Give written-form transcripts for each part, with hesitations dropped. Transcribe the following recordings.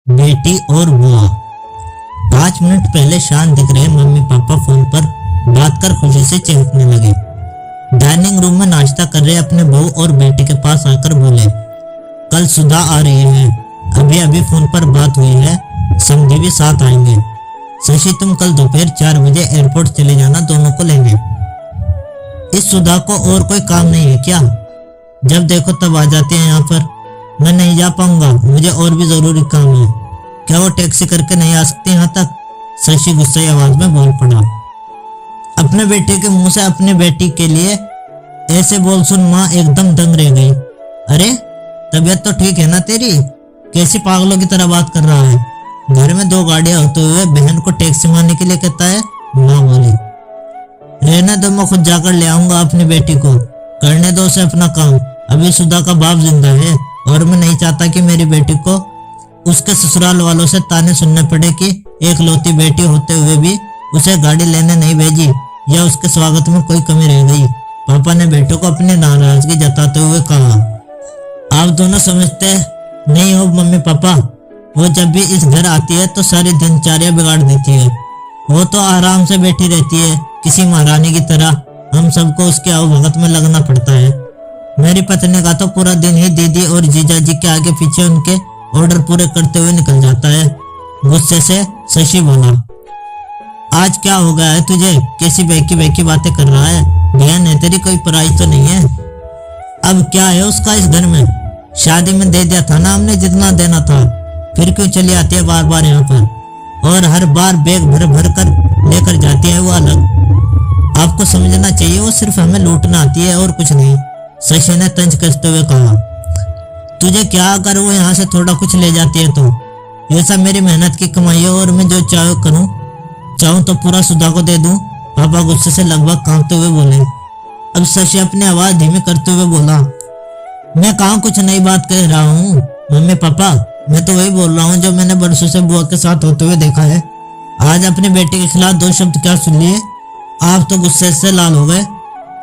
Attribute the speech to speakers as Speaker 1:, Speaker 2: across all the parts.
Speaker 1: बेटी और बुआ। 5 मिनट पहले शांत दिख रहे मम्मी पापा फोन पर बात कर खुशी से चहकने लगे। डाइनिंग रूम में नाश्ता कर रहे अपने बहू और बेटी के पास आकर बोले, कल सुधा आ रही है, अभी अभी फोन पर बात हुई है, समधी भी साथ आएंगे। शशि तुम कल दोपहर 4 बजे एयरपोर्ट चले जाना, दोनों को लेंगे। इस सुधा को और कोई काम नहीं है क्या? जब देखो तब आ जाते हैं यहाँ पर। मैं नहीं जा पाऊंगा, मुझे और भी जरूरी काम है। क्या वो टैक्सी करके नहीं आ सकते यहाँ तक? शशि गुस्से आवाज में बोल पड़ा। अपने बेटे के मुंह से अपने बेटी के लिए ऐसे बोल सुन माँ एकदम दंग रह गई। अरे तबीयत तो ठीक है ना तेरी? कैसी पागलों की तरह बात कर रहा है? घर में 2 गाड़ियां होते हुए बहन को टैक्सी मारने के लिए कहता है? माँ बोली। रहने दो, मैं खुद जाकर ले आऊंगा अपनी बेटी को, करने दो उसे अपना काम। अभी सुधा का बाप जिंदा है और मैं नहीं चाहता कि मेरी बेटी को उसके ससुराल वालों से ताने सुनने पड़े कि एक लौती बेटी होते हुए भी उसे गाड़ी लेने नहीं भेजी या उसके स्वागत में कोई कमी रह गई। पापा ने बेटों को अपनी नाराजगी जताते हुए कहा, आप दोनों समझते नहीं हो मम्मी पापा, वो जब भी इस घर आती है तो सारी दिनचर्या बिगाड़ देती है। वो तो आराम से बैठी रहती है किसी महारानी की तरह, हम सबको उसके आवभगत में लगना पड़ता है। मेरी पत्नी का तो पूरा दिन ही दीदी और जीजा जी के आगे पीछे उनके ऑर्डर पूरे करते हुए निकल जाता है। गुस्से से शशि बोला, आज क्या हो गया है तुझे? कैसी बेकी बेकी बातें कर रहा है? बहन है तेरी, कोई पराई तो नहीं है। अब क्या है उसका इस घर में? शादी में दे दिया था ना हमने जितना देना था, फिर क्यों चली आती है बार बार यहाँ पर? और हर बार बैग भर भर कर लेकर जाती है वो अलग। आपको समझना चाहिए वो सिर्फ हमें लूटना आती है और कुछ नहीं। शशि ने तंज कसते हुए कहा, तुझे क्या अगर वो यहाँ से थोड़ा कुछ ले जाती है तो? ये सब मेरी मेहनत की कमाई है और मैं जो चाहूँ तो पूरा सुधा को दे दूं। पापा गुस्से से लगभग कांपते हुए बोले। अब शशि अपनी आवाज धीमी करते हुए बोला, मैं कहाँ कुछ नई बात कह रहा हूँ मम्मी पापा, मैं तो वही बोल रहा हूँ जो मैंने बरसों से बुआ के साथ होते हुए देखा है। आज अपने बेटे के खिलाफ 2 शब्द क्या सुन लिए? आप तो गुस्से से लाल हो गए।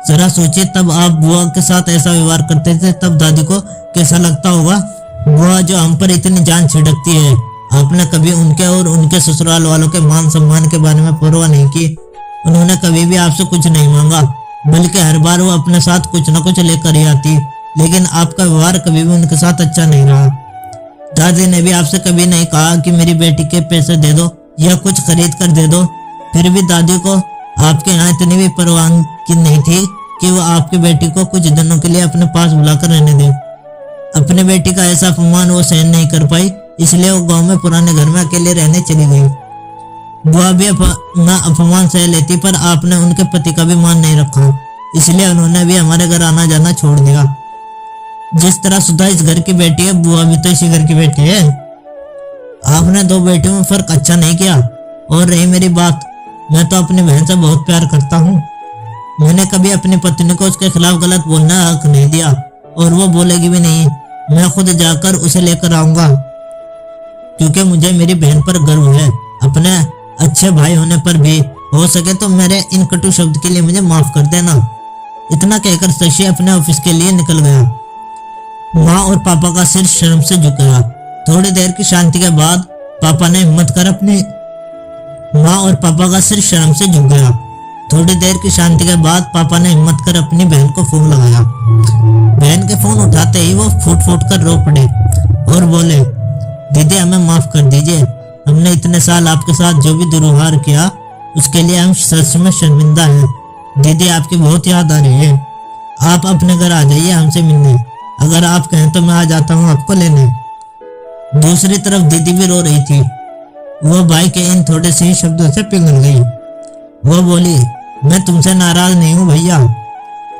Speaker 1: जरा सोचिए, तब आप बुआ के साथ ऐसा व्यवहार करते थे तब दादी को कैसा लगता होगा? बुआ जो हम पर इतनी जान छिड़कती है, आपने कभी उनके और उनके ससुराल वालों के मान सम्मान के बारे में परवाह नहीं की। उन्होंने कभी भी आपसे कुछ नहीं मांगा, बल्कि हर बार वो अपने साथ कुछ न कुछ लेकर ही आती, लेकिन आपका व्यवहार कभी भी उनके साथ अच्छा नहीं रहा। दादी ने भी आपसे कभी नहीं कहा कि मेरी बेटी के पैसे दे दो या कुछ खरीद कर दे दो। फिर भी दादी को आपके यहाँ इतनी भी परवाह की नहीं थी कि वो आपकी बेटी को कुछ दिनों के लिए अपने पास बुलाकर रहने दे। अपनी बेटी का ऐसा अपमान वो सहन नहीं कर पाई, इसलिए वो गांव में पुराने घर में अकेले रहने चली गई। बुआ भी अपना अपमान सह लेती, पर आपने उनके पति का भी मान नहीं रखा, इसलिए उन्होंने भी हमारे घर आना जाना छोड़ दिया। जिस तरह सुधा इस घर की बेटी है, बुआ भी तो इसी घर की बेटी है। आपने 2 बेटियों में फर्क अच्छा नहीं किया। और रही मेरी बात, मैं तो अपनी बहन से बहुत प्यार करता हूँ। मैंने कभी अपनी पत्नी को उसके खिलाफ गलत बोलने का हक नहीं दिया और वो बोलेगी भी नहीं। मैं खुद जाकर उसे लेकर आऊंगा, क्योंकि मुझे मेरी बहन पर गर्व है। अपने अच्छे भाई होने पर भी हो सके तो मेरे इन कटु शब्द के लिए मुझे माफ कर देना। इतना कहकर शशि अपने ऑफिस के लिए निकल गया। माँ और पापा का सिर शर्म से झुक गया। थोड़ी देर की शांति के बाद पापा ने हिम्मत कर अपनी बहन को फोन लगाया। बहन के फोन उठाते ही वो फूट फूट कर रो पड़े और बोले, दीदी हमें माफ कर दीजिए, हमने इतने साल आपके साथ जो भी दुर्व्यवहार किया उसके लिए हम सच में शर्मिंदा हैं। दीदी आपकी बहुत याद आ रही है, आप अपने घर आ जाइए हमसे मिलने। अगर आप कहें तो मैं आ जाता हूँ आपको लेने। दूसरी तरफ दीदी भी रो रही थी। वो भाई के इन थोड़े से ही शब्दों से पिघल गई। वो बोली, मैं तुमसे नाराज नहीं हूँ भैया,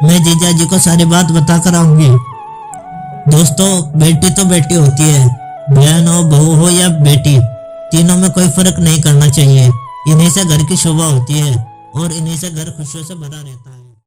Speaker 1: मैं जीजा जी को सारी बात बता कर आऊंगी। दोस्तों, बेटी तो बेटी होती है, बहन हो, बहू हो या बेटी, तीनों में कोई फर्क नहीं करना चाहिए। इन्हीं से घर की शोभा होती है और इन्हीं से घर खुशियों से भरा रहता है।